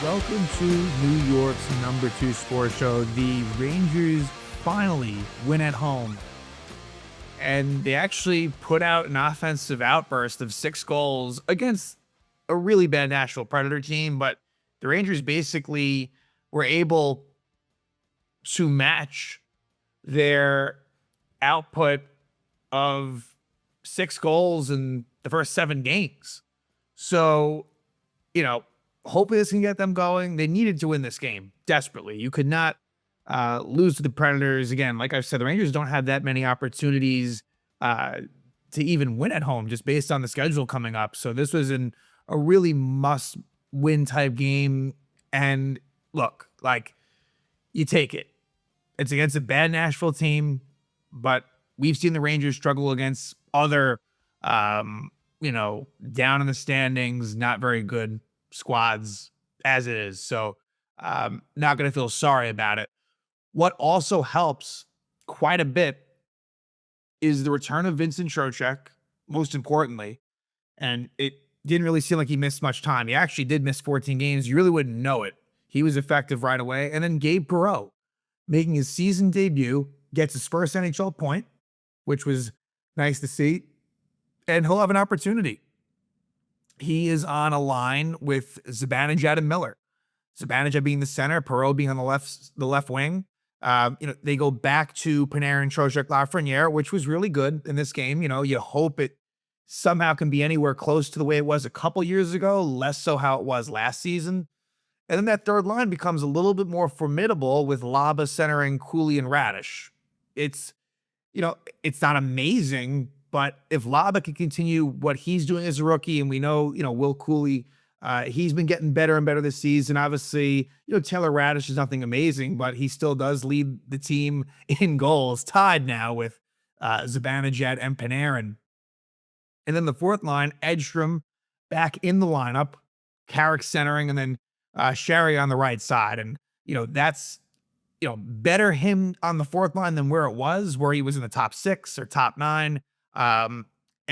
Welcome to New York's number 2 sports show. The Rangers finally win at home, and they actually put out an offensive outburst of 6 goals against a really bad Nashville Predator team, but the Rangers basically were able to match their output of 6 goals in the first 7 games. So, hopefully this can get them going. They needed to win this game desperately. You could not lose to the Predators. Again, like I said, the Rangers don't have that many opportunities to even win at home just based on the schedule coming up. So this was a really must-win type game. And look, you take it. It's against a bad Nashville team, but we've seen the Rangers struggle against other, down in the standings, not very good squads as it is. So not going to feel sorry about it. What also helps quite a bit is the return of Vincent Trocheck, most importantly. And it didn't really seem like he missed much time. He actually did miss 14 games. You really wouldn't know it. He was effective right away. And then Gabe Perreault, making his season debut, gets his first NHL point, which was nice to see. And he'll have an opportunity. He is on a line with Zibanejad and Miller. Zibanejad being the center, Perreault being on the left wing. They go back to Panarin, Trocheck, Lafrenière, which was really good in this game. You hope it somehow can be anywhere close to the way it was a couple years ago, less so how it was last season. And then that third line becomes a little bit more formidable with Laba centering Cooley and Radish. It's not amazing, but if Laba can continue what he's doing as a rookie, and we know, Will Cooley, he's been getting better and better this season. Obviously, Taylor Radish is nothing amazing, but he still does lead the team in goals, tied now with Zibanejad and Panarin. And then the fourth line, Edstrom back in the lineup, Carrick centering, and then Sherry on the right side. And, that's, better him on the fourth line than where he was in the top 6 or top 9. And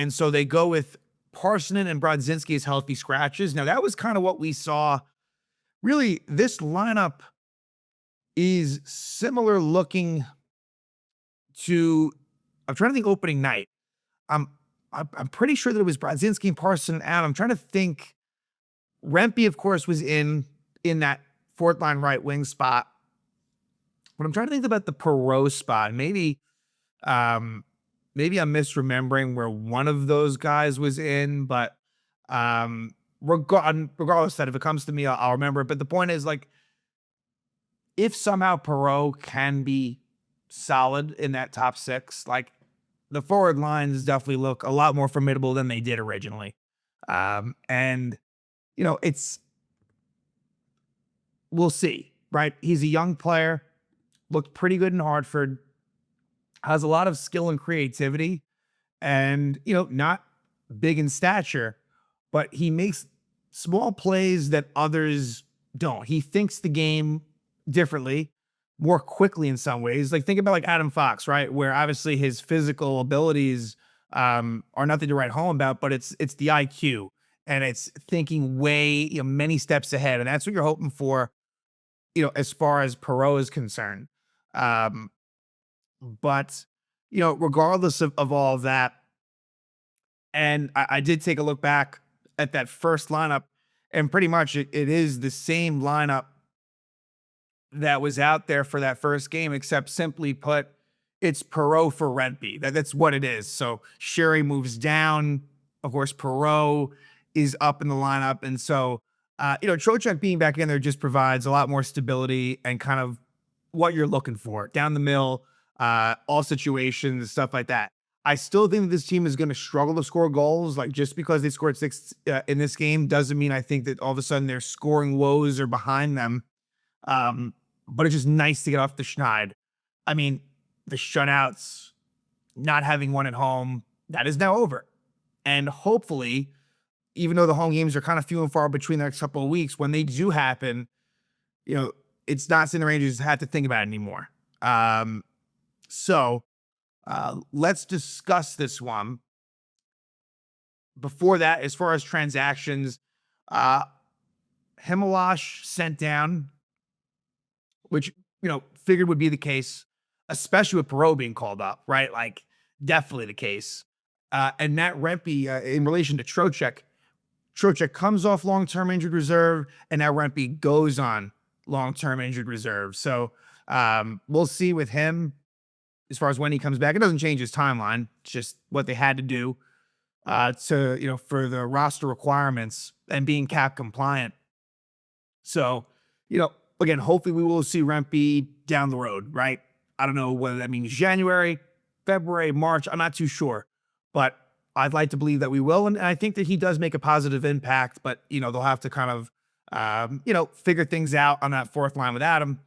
so they go with Parsonen and Brodzinski as healthy scratches. Now, that was kind of what we saw. Really, this lineup is similar looking to, I'm trying to think, opening night. I'm pretty sure that it was Brodzinski and Parsonen out. I'm trying to think. Rempe, of course, was in that fourth line right wing spot. But I'm trying to think about the Perreault spot. Maybe I'm misremembering where one of those guys was in, but regardless that if it comes to me, I'll remember it. But the point is, if somehow Perreault can be solid in that top 6, the forward lines definitely look a lot more formidable than they did originally. We'll see, right? He's a young player, looked pretty good in Hartford, has a lot of skill and creativity, and, not big in stature, but he makes small plays that others don't. He thinks the game differently, more quickly in some ways. Think about Adam Fox, right? Where obviously his physical abilities are nothing to write home about, but it's the IQ and it's thinking way, many steps ahead. And that's what you're hoping for, as far as Perreault is concerned. But, regardless of all of that, and I did take a look back at that first lineup, and pretty much it is the same lineup that was out there for that first game, except simply put, it's Perreault for Rempe. That's what it is. So Sherry moves down. Of course, Perreault is up in the lineup. And so, Trocheck being back in there just provides a lot more stability and kind of what you're looking for down the middle, all situations, stuff like that. I still think that this team is going to struggle to score goals. Just because they scored 6 in this game doesn't mean I think that all of a sudden their scoring woes are behind them. But it's just nice to get off the schneid. I mean, the shutouts, not having one at home, that is now over. And hopefully, even though the home games are kind of few and far between the next couple of weeks, when they do happen, it's not something the Rangers have to think about anymore. So let's discuss this one. Before that, as far as transactions, Himalash sent down, which, figured would be the case, especially with Perreault being called up, right? Like, definitely the case. And Nat Rempe, in relation to Trocheck comes off long-term injured reserve, and now Rempe goes on long-term injured reserve. So we'll see with him as far as when he comes back. It doesn't change his timeline. It's just what they had to do for the roster requirements and being cap compliant. So, again, hopefully we will see Rempe down the road, right? I don't know whether that means January, February, March. I'm not too sure, but I'd like to believe that we will. And I think that he does make a positive impact, but, they'll have to kind of, figure things out on that fourth line with Adam.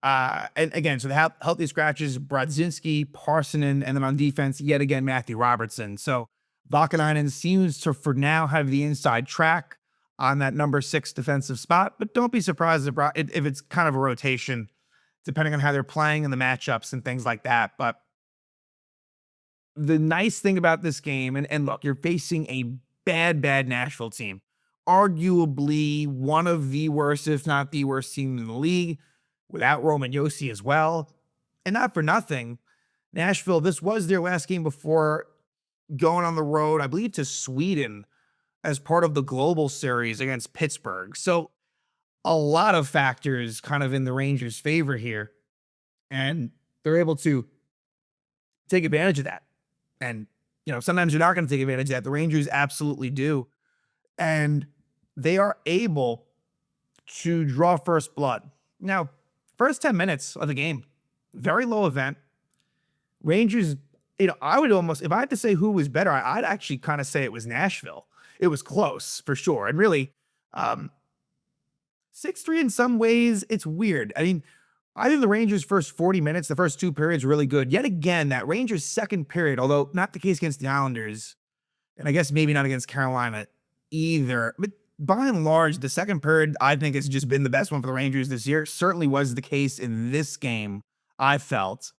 And again, so the healthy scratches, Brodzinski, Parsonen, and then on defense, yet again, Matthew Robertson. So Vakanainen seems to, for now, have the inside track on that number 6 defensive spot, but don't be surprised if it's kind of a rotation, depending on how they're playing and the matchups and things like that. But the nice thing about this game, and look, you're facing a bad Nashville team, arguably one of the worst, if not the worst team in the league, without Roman Josi as well. And not for nothing, Nashville, this was their last game before going on the road, I believe, to Sweden as part of the global series against Pittsburgh. So a lot of factors kind of in the Rangers' favor here, and they're able to take advantage of that. And, sometimes you're not going to take advantage of that. The Rangers absolutely do. And they are able to draw first blood. Now, first 10 minutes of the game, very low event. Rangers, I would almost, if I had to say who was better, I'd actually kind of say it was Nashville. It was close for sure. And really, 6-3 in some ways, it's weird. I mean, I think the Rangers' first 40 minutes, the first 2 periods, really good. Yet again, that Rangers' second period, although not the case against the Islanders, and I guess maybe not against Carolina either, but by and large, the second period, I think, has just been the best one for the Rangers this year. Certainly was the case in this game, I felt.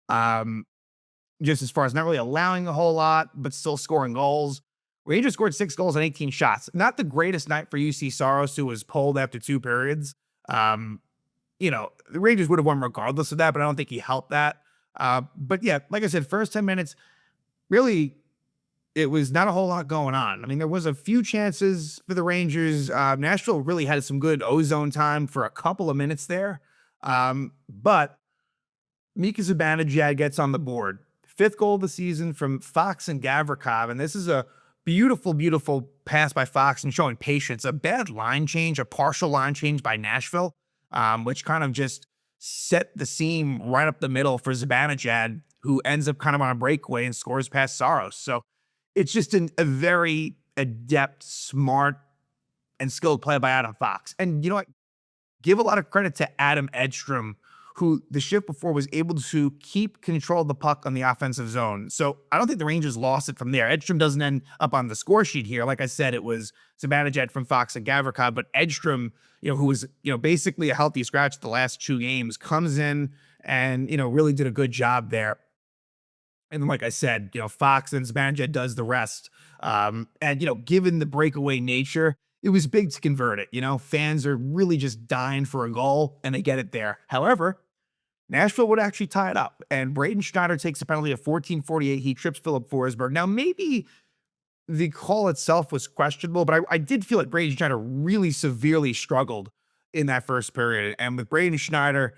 Just as far as not really allowing a whole lot, but still scoring goals. Rangers scored 6 goals on 18 shots. Not the greatest night for UC Saros, who was pulled after 2 periods. The Rangers would have won regardless of that, but I don't think he helped that. But yeah, like I said, first 10 minutes, really, it was not a whole lot going on. I mean, there was a few chances for the Rangers. Nashville really had some good ozone time for a couple of minutes there. But Mika Zibanejad gets on the board. 5th goal of the season from Fox and Gavrikov. And this is a beautiful pass by Fox and showing patience. A bad line change, a partial line change by Nashville, which kind of just set the seam right up the middle for Zibanejad, who ends up kind of on a breakaway and scores past Saros. So it's just a very adept, smart, and skilled play by Adam Fox. And you know what? Give a lot of credit to Adam Edstrom, who the shift before was able to keep control of the puck on the offensive zone. So I don't think the Rangers lost it from there. Edstrom doesn't end up on the score sheet here. Like I said, it was Zibanejad from Fox and Gavrikov, but Edstrom, who was, basically a healthy scratch the last 2 games, comes in and, really did a good job there. And like I said, Fox and Zibanejad does the rest. And, given the breakaway nature, it was big to convert it. Fans are really just dying for a goal, and they get it there. However, Nashville would actually tie it up, and Braden Schneider takes a penalty of 14:48. He trips Philip Forsberg. Now, maybe the call itself was questionable, but I did feel like Braden Schneider really severely struggled in that first period. And with Braden Schneider,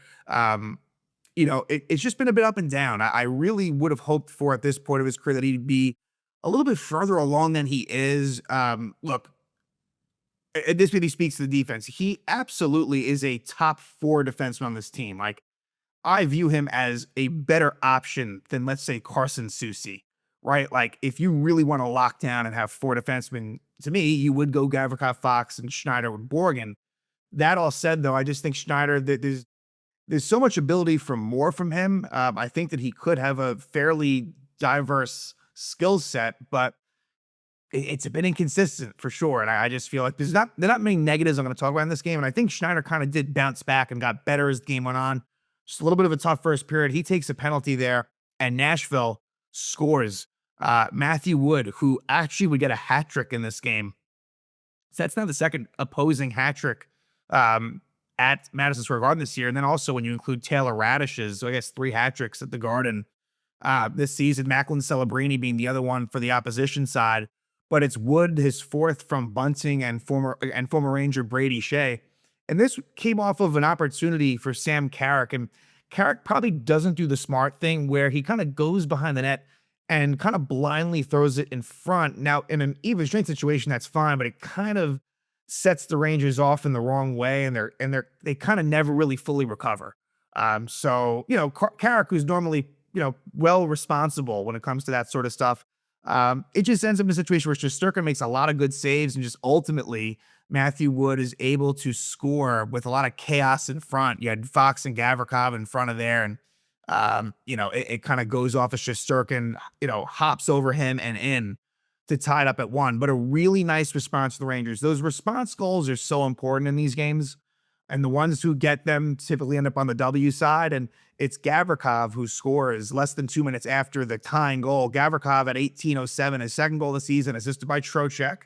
it's just been a bit up and down. I really would have hoped for at this point of his career that he'd be a little bit further along than he is. Look, this really speaks to the defense. He absolutely is a top 4 defenseman on this team. Like, I view him as a better option than, let's say, Carson Soucy, right? Like, if you really want to lock down and have 4 defensemen, to me, you would go Gavrikov, Fox, and Schneider with Borgen. That all said, though, I just think Schneider, there's so much ability for more from him. I think that he could have a fairly diverse skill set, but it's a bit inconsistent for sure. And I just feel like there are not many negatives I'm going to talk about in this game. And I think Schneider kind of did bounce back and got better as the game went on. Just a little bit of a tough first period. He takes a penalty there, and Nashville scores. Matthew Wood, who actually would get a hat trick in this game. So that's now the second opposing hat trick um, at Madison Square Garden this year. And then also when you include Taylor Radish's, so I guess 3 hat tricks at the Garden this season, Macklin Celebrini being the other one for the opposition side. But it's Wood, his 4th from Bunting, and former Ranger Brady Shea. And this came off of an opportunity for Sam Carrick. And Carrick probably doesn't do the smart thing where he kind of goes behind the net and kind of blindly throws it in front. Now, in an even strength situation, that's fine, but it kind of sets the Rangers off in the wrong way, and they kind of never really fully recover. So Carrick, who's normally well responsible when it comes to that sort of stuff, it just ends up in a situation where Shesterkin makes a lot of good saves, and just ultimately Matthew Wood is able to score with a lot of chaos in front. You had Fox and Gavrikov in front of there, and it kind of goes off as Shesterkin, hops over him and in to tie it up at 1. But a really nice response to the Rangers. Those response goals are so important in these games, and the ones who get them typically end up on the W side. And it's Gavrikov who scores less than 2 minutes after the tying goal. Gavrikov at 18:07, his 2nd goal of the season, assisted by Trocheck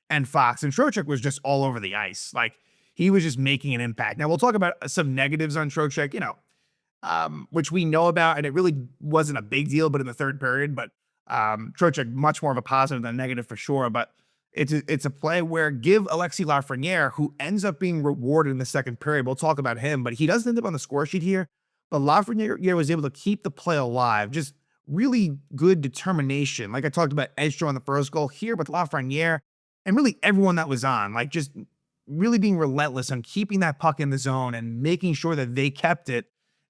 and Fox. And Trocheck was just all over the ice. Like, he was just making an impact. Now, we'll talk about some negatives on Trocheck, which we know about, and it really wasn't a big deal, but in the 3rd period. But Trocheck, much more of a positive than a negative for sure. But it's a play where give Alexis Lafrenière, who ends up being rewarded in the 2nd period. We'll talk about him, but he doesn't end up on the score sheet here. But Lafrenière was able to keep the play alive. Just really good determination. Like I talked about Edstrom on the 1st goal here with Lafrenière, and really everyone that was on, like, just really being relentless on keeping that puck in the zone and making sure that they kept it.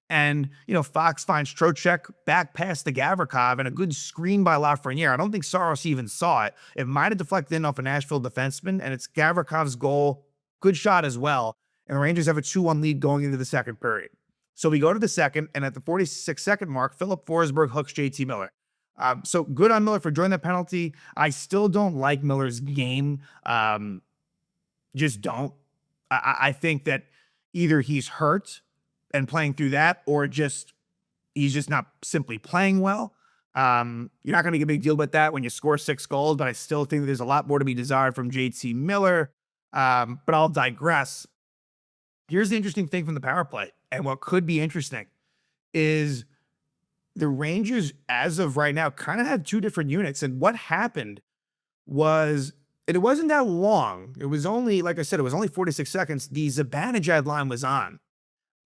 And, Fox finds Trocheck back past the Gavrikov, and a good screen by Lafrenière. I don't think Saros even saw it. It might have deflected in off a Nashville defenseman, and it's Gavrikov's goal. Good shot as well. And the Rangers have a 2-1 lead going into the 2nd period. So we go to the 2nd, and at the 46-second mark, Philip Forsberg hooks JT Miller. So good on Miller for drawing that penalty. I still don't like Miller's game. Just don't. I think that either he's hurt and playing through that, or he's just not simply playing well. You're not going to make a big deal about that when you score 6 goals, but I still think that there's a lot more to be desired from JT Miller. But I'll digress. Here's the interesting thing from the power play, and what could be interesting is the Rangers, as of right now, kind of have 2 different units. And what happened was, it wasn't that long. It was only, like I said, it was only 46 seconds. The Zibanejad line was on.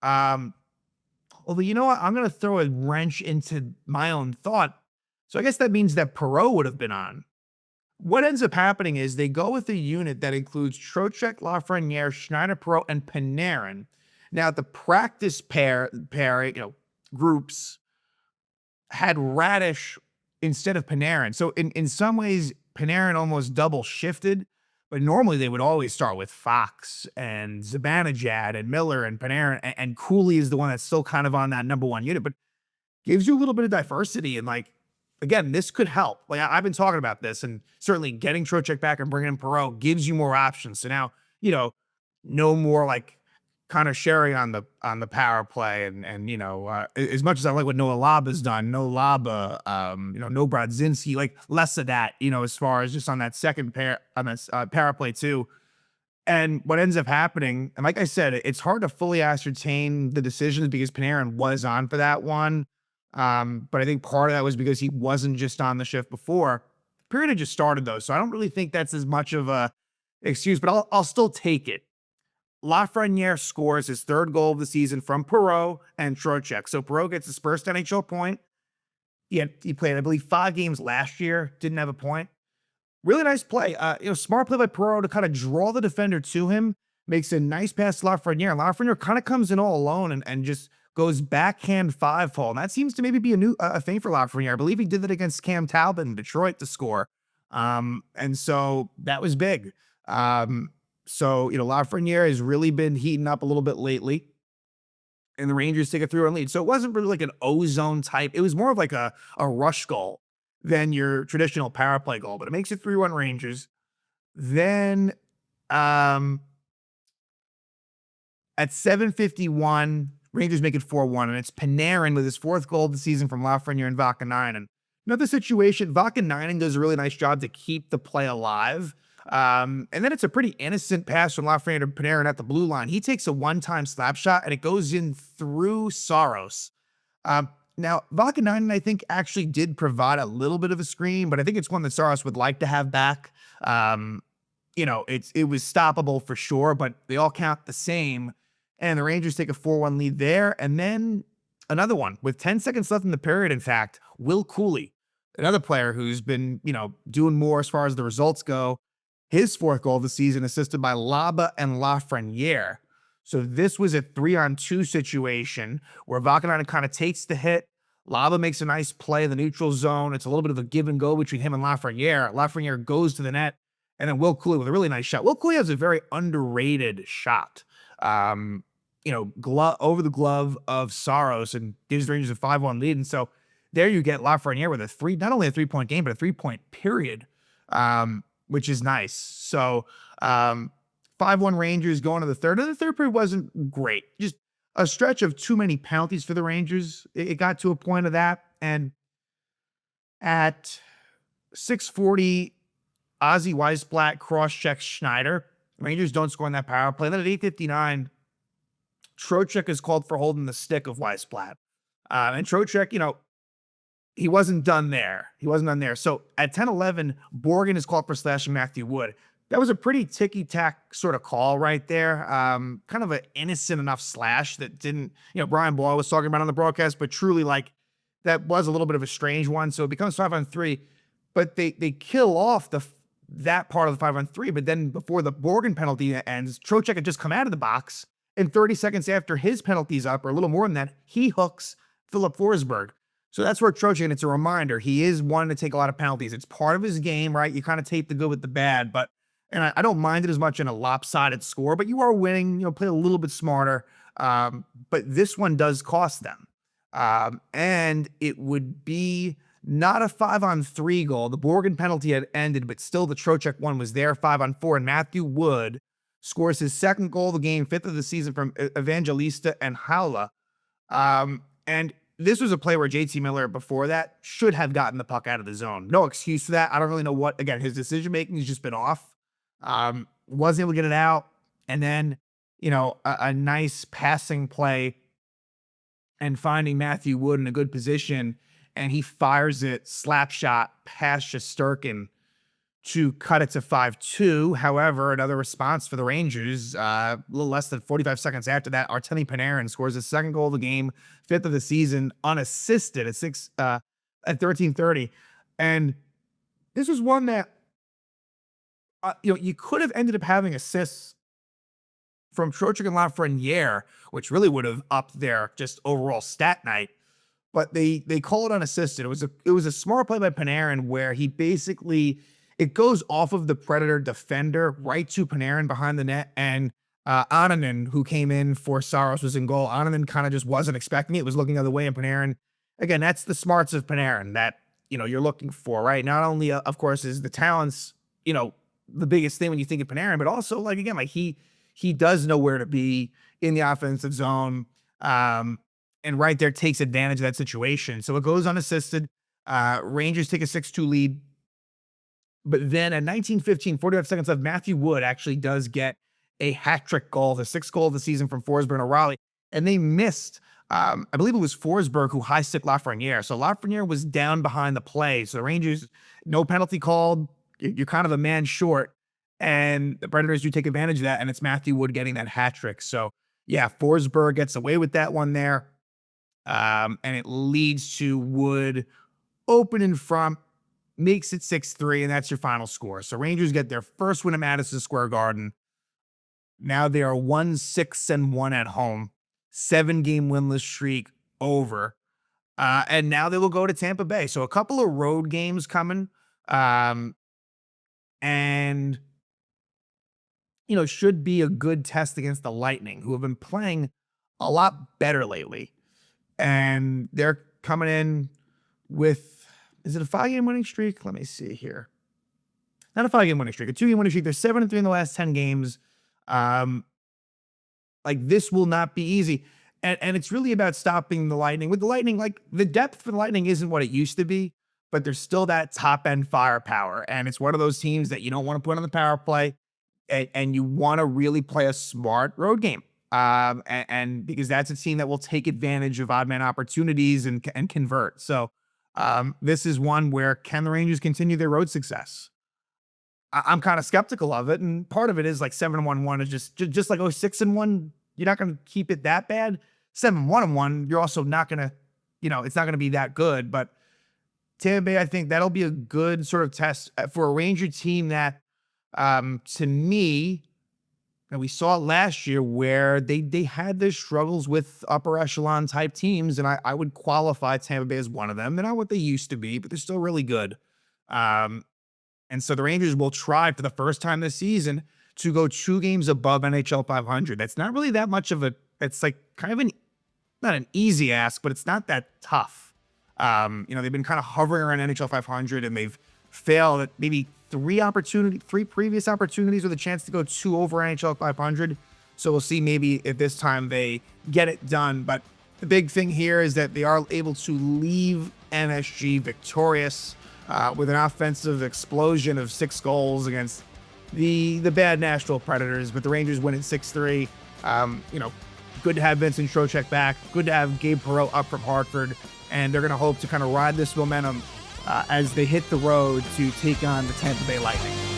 Although, you know what? I'm going to throw a wrench into my own thought. So I guess that means that Perreault would have been on. What ends up happening is they go with a unit that includes Trocheck, Lafrenière, Schneider, Perreault, and Panarin. Now, the practice pair, groups had Radish instead of Panarin. So in some ways, Panarin almost double shifted. But normally they would always start with Fox and Zibanejad and Miller and Panarin, and Cooley is the one that's still kind of on that number 1 unit, but gives you a little bit of diversity. And, like, again, this could help. Like, I've been talking about this, and certainly getting Trocheck back and bringing in Perreault gives you more options. So now, no more like Connor Sherry on the power play, and as much as I like what Noah Laba has done, no Laba, no Brodzinski, like less of that, as far as just on that second pair on this power play too. And what ends up happening, and like I said, it's hard to fully ascertain the decisions because Panarin was on for that one. But I think part of that was because he wasn't just on the shift before. The period had just started though, so I don't really think that's as much of a excuse, but I'll still take it. Lafrenière scores his 3rd goal of the season from Perreault and Trocheck. So Perreault gets his first NHL point. He played, I believe, 5 games last year, didn't have a point. Really nice play. Smart play by Perreault to kind of draw the defender to him. Makes a nice pass to Lafrenière. Lafrenière kind of comes in all alone and just goes backhand 5-hole. And that seems to maybe be a thing for Lafrenière. I believe he did that against Cam Talbot in Detroit to score. And so that was big. So, Lafrenière has really been heating up a little bit lately, and the Rangers take a 3-1 lead. So it wasn't really like an O-zone type. It was more of like a rush goal than your traditional power play goal, but it makes it 3-1 Rangers. Then at 7:51, Rangers make it 4-1, and it's Panarin with his 4th goal of the season from Lafrenière and Vakanainen. Another situation, Vakanainen does a really nice job to keep the play alive. And then it's a pretty innocent pass from Lafrenière to Panarin at the blue line. He takes a one-time slap shot, and it goes in through Saros. Now, Vakanainen, I think, actually did provide a little bit of a screen, but I think it's one that Saros would like to have back. It was stoppable for sure, but they all count the same. And the Rangers take a 4-1 lead there. And then another one with 10 seconds left in the period, in fact, Will Cooley, another player who's been, doing more as far as the results go. His fourth goal of the season, assisted by Laba and Lafrenière. So this was a 3-on-2 situation where Vakanainen kind of takes the hit. Laba makes a nice play in the neutral zone. It's a little bit of a give and go between him and Lafrenière. Lafrenière goes to the net, and then Will Cooley with a really nice shot. Will Cooley has a very underrated shot. Over the glove of Saros, and gives the Rangers a 5-1 lead. And so there you get Lafrenière with not only a 3-point game, but a 3-point period, which is nice. So 5-1 Rangers going to the third. And the third period wasn't great. Just a stretch of too many penalties for the Rangers. It got to a point of that. And at 6:40, Ozzy Weissblatt cross-checks Schneider. Rangers don't score on that power play. And then at 8:59, Trocheck is called for holding the stick of Weissblatt. And Trocheck, he wasn't done there. So at 10:11, Borgen is called for slashing Matthew Wood. That was a pretty ticky-tack sort of call right there. Kind of an innocent enough slash that didn't, Brian Boyle was talking about on the broadcast, but truly, that was a little bit of a strange one. So it becomes 5-on-3, but they kill off that part of the 5-on-3. But then before the Borgen penalty ends, Trocheck had just come out of the box, and 30 seconds after his penalty's up, or a little more than that, he hooks Philip Forsberg. So that's where Trocheck, and it's a reminder, he is one to take a lot of penalties. It's part of his game, right? You kind of take the good with the bad, and I don't mind it as much in a lopsided score, but you are winning, play a little bit smarter. But this one does cost them. And it would be not a 5-on-3 goal. The Borgen penalty had ended, but still the Trocheck one was there, 5-on-4, and Matthew Wood scores his second goal of the game, 5th of the season from Evangelista and Haula. And this was a play where JT Miller before that should have gotten the puck out of the zone. No excuse for that. I don't really know again, his decision-making has just been off. Wasn't able to get it out. And then, a nice passing play and finding Matthew Wood in a good position. And he fires it, slap shot past Shesterkin to cut it to 5-2. However, another response for the Rangers, a little less than 45 seconds after that, Artemi Panarin scores his second goal of the game, 5th of the season, unassisted at 13:30. And this was one that, you could have ended up having assists from Trocheck and Lafrenière, which really would have upped their just overall stat night. But they call it unassisted. It was a smart play by Panarin where he basically, it goes off of the Predator defender right to Panarin behind the net, and Ananen, who came in for Saros, was in goal. Ananen kind of just wasn't expecting it, was looking the other way, and Panarin, again, that's the smarts of Panarin that, you're looking for, right? Not only, of course, is the talents, the biggest thing when you think of Panarin, but also, he does know where to be in the offensive zone, and right there takes advantage of that situation. So it goes unassisted. Rangers take a 6-2 lead. But then at 19:15, 45 seconds left, Matthew Wood actually does get a hat-trick goal, the 6th goal of the season from Forsberg and O'Reilly. And they missed, I believe it was Forsberg who high-sticked Lafrenière. So Lafrenière was down behind the play. So the Rangers, no penalty called. You're kind of a man short. And the Predators do take advantage of that, and it's Matthew Wood getting that hat-trick. So, yeah, Forsberg gets away with that one there. And it leads to Wood open in front, makes it 6-3, and that's your final score. So Rangers get their first win at Madison Square Garden. Now they are 1-6-1 at home, 7-game winless streak over. And now they will go to Tampa Bay. So a couple of road games coming. And, should be a good test against the Lightning, who have been playing a lot better lately. And they're coming in with, is it a 5-game winning streak? Let me see here. Not a 5-game winning streak, a 2-game winning streak. They're 7-3 in the last 10 games. This will not be easy. And it's really about stopping the Lightning. With the Lightning, the depth for the Lightning isn't what it used to be, but there's still that top end firepower. And it's one of those teams that you don't want to put on the power play, and you want to really play a smart road game. And because that's a team that will take advantage of odd man opportunities and convert. So this is one where, can the Rangers continue their road success? I'm kind of skeptical of it, and part of it is like 7-1-1 is just like 6-1. You're not going to keep it that bad. 7-1-1, you're also not going to, it's not going to be that good. But Tampa Bay, I think that'll be a good sort of test for a Ranger team that, to me, and we saw it last year where they had their struggles with upper echelon type teams, and I would qualify Tampa Bay as one of them. They're not what they used to be, but they're still really good. And so the Rangers will try for the first time this season to go 2 games above NHL 500. That's not really that much of it's like kind of not an easy ask, but it's not that tough. They've been kind of hovering around NHL 500, and they've failed at maybe 3 previous opportunities with a chance to go 2 over NHL 500. So we'll see maybe if this time they get it done. But the big thing here is that they are able to leave MSG victorious with an offensive explosion of 6 goals against the bad Nashville Predators. But the Rangers win at 6-3. Good to have Vincent Trocheck back. Good to have Gabe Perreault up from Hartford. And they're going to hope to kind of ride this momentum as they hit the road to take on the Tampa Bay Lightning.